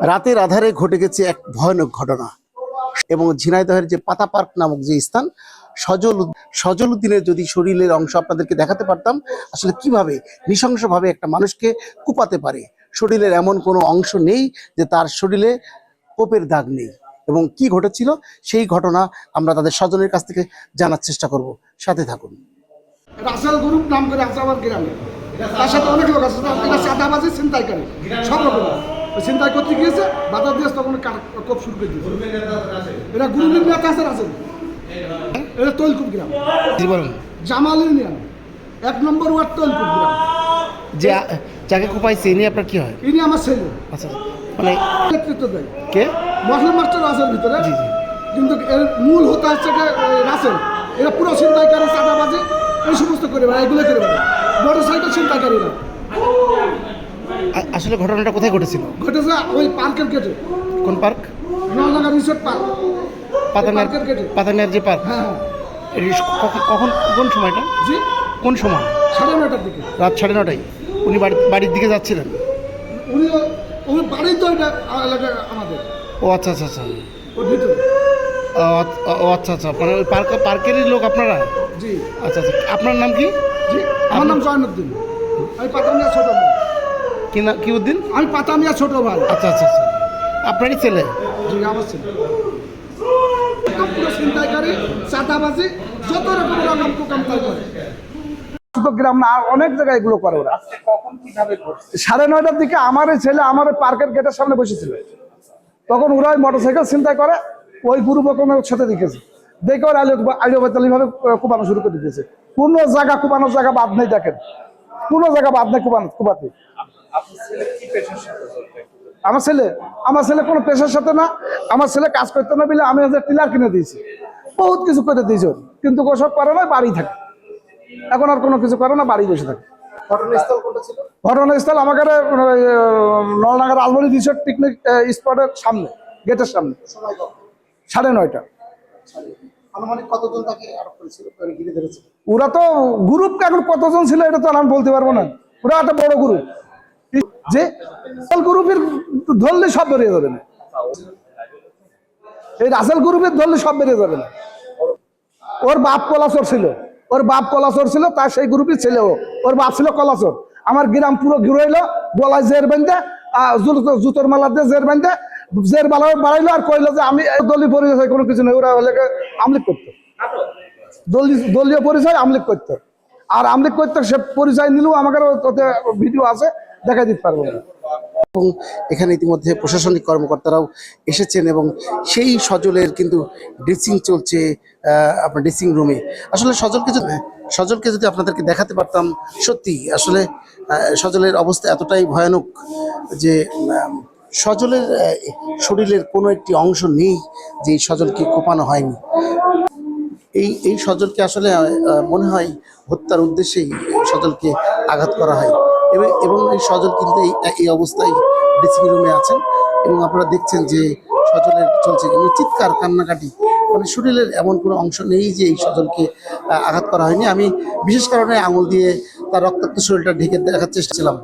রাতের আধারে ঘটে গেছে এক ভয়ানক ঘটনা এবং ঝিনাইদহের যে পাতা পার্ক নামক যে স্থান সজলউদ্দিনের যদি শরীরের অংশ আপনাদেরকে দেখাতে পারতাম আসলে কিভাবে নৃশংসভাবে একটা মানুষকে কুপাতে পারে। শরীরের এমন কোনো অংশ নেই যে তার শরীরে কোপের দাগ নেই এবং কি ঘটেছিল সেই ঘটনা আমরা তাদের স্বজনের কাছ থেকে জানার চেষ্টা করব। সাথে থাকুন। রাসেল গ্রুপ নাম করে আছে আমার গ্রামে, তার সাথে অনেক লোক আছে, এটা চাঁদাবাজি ছিনতাই করে সব রকম ছিনতাই করতে গিয়েছে, বাধা দিয়ে তখন কোপ শুরু করে দিয়েছে। এটা গ্রুপের নেতা আছে রাসেল, এটা তৈলকুপ গ্রাম, জামাল ইউনিয়ন 1 নম্বর ওয়ার্ড তৈলকুপ গ্রাম। যে যাকে কোপাইছে ইনি আপনার কি হয়? ইনি আমার ছেলে। আচ্ছা, মানে নেতৃত্ব দেয় কে? মশলা মাস্টার রাসেল ভিতরে, কিন্তু এর মূল হোতা হচ্ছে রাসেল। এরা পুরো ছিনতাইকারী, চাঁদাবাজি এই সমস্ত করে বেড়ায়, এগুলো করে বেড়ায়, মোটরসাইকেল ছিনতাইকারীরা। আসলে ঘটনাটা কোথায় ঘটেছিল? ঘটেছে ওই পার্কের গেটে। কোন পার্ক? নলডাঙ্গা রিসোর্ট পার্ক, পাতামিয়ার গেটে। পাতামিয়ার যে পার্ক। হ্যাঁ হ্যাঁ। কখন কোন সময়টা? জি, কোন সময়? 9:30টার দিকে, রাত 9:30টায়। উনি বাড়ির দিকে যাচ্ছিলেন? উনি বাড়ি তো এটা এলাকা আমাদের। ও আচ্ছা আচ্ছা আচ্ছা, ওর ভিতরে। ও আচ্ছা আচ্ছা, মানে ওই পার্কেরই লোক আপনারা? জি। আচ্ছা আচ্ছা, আপনার নাম কি? জি, আমার নাম জয়নুদ্দিন, আমি পাতামিয়া ছোট ভাই। কি উদ্দিন? আমি পাতামিয়া ছোট ভাই। আচ্ছা আচ্ছা আচ্ছা, আপনারই ছেলে? জি, আমার ছেলে। পুরো ছিনতাইকারী, চাঁদাবাজি, যত রকমের রকম প্রোগ্রাম তাই করে। গ্রাম না, অনেক জায়গায় এগুলো করে ওরা। কখন কিভাবে ঘটছে? 9:30টার দিকে আমার ছেলে আমার পার্কের গেটের সামনে বসেছিল, তখন ওরা ওই মোটরসাইকেল ছিনতাই করে, ওই গুরু বকমের সাথে দেখেছে, দেখে ওরা আইডিয়ালি ভাবে কুপানো শুরু করে দিয়েছে। কোনো জায়গা কুপানোর জায়গা বাদ নেই, দেখেন কোনো জায়গা বাদ নেই কুপাতে। আমার ছেলে কোনো পেশার সাথে না, আমার ছেলে কাজ করতে না বলে আমি টিলার কিনে দিয়েছি, বহুত কিছু করে দিয়েছি, কিন্তু ওসব করে না, বাড়ি থাকে এখন, আর কোনো কিছু করে না, বাড়ি বসে থাকে। ঘটনাস্থল আমাকে নলডাঙ্গা রাজবাড়ি রিসোর্ট পিকনিক স্পটের সামনে, গেটের সামনে, 9:30। ওরা তো গ্রুপ এখন কতজন ছিল এটা তো আমি বলতে পারবো না, ওরা একটা বড় গ্রুপ, যে গ্রুপের ধরলে সব বেরিয়ে যাবে না, এই রাসেল গ্রুপের ধরলে সব বেরিয়ে যাবে না। ওর বাপ কলাচোর ছিল, তার সেই গ্রুপের ছেলে, ওর বাপ ছিল কলাচোর। আমার গ্রাম পুরো ঘুরাইলো, গলায় জের বেঁধে, জুতোর মালা দিয়ে জের বেঁধে, জের বাড়াইলো আর কইলো যে আমি দলীয় পরিচয় কোনো কিছু নেই, ওরা হলে আমলিক করতো, দলীয় পরিচয় আমলিক করতো, আর আমলিক করতো সে পরিচয় নিলেও আমাকে ওতে ভিডিও আছে, দেখাই দিতে পারবো না। এবং এখানে ইতিমধ্যে প্রশাসনিক কর্মকর্তারাও এসেছেন এবং সেই সজলের কিন্তু ড্রেসিং চলছে আপনার ড্রেসিং রুমে। আসলে সজলকে যদি আপনাদেরকে দেখাতে পারতাম, সত্যি আসলে সজলের অবস্থা এতটাই ভয়ানক যে সজলের শরীরের কোনো একটি অংশ নেই যে এই সজলকে কোপানো হয়নি। এই সজলকে আসলে মনে হয় হত্যার উদ্দেশ্যেই সজলকে আঘাত করা হয় এবং এই সজল কিন্তু এই অবস্থায় ড্রেসিং রুমে আছেন এবং আপনারা দেখছেন যে সজলের চলছে চিৎকার, কান্নাকাটি, মানে শরীরের এমন কোনো অংশ নেই যে এই সজলকে আঘাত করা হয়নি। আমি বিশেষ কারণে আঙুল দিয়ে তার রক্তাক্ত শরীরটা ঢেকে দেখার চেষ্টা ছিলাম।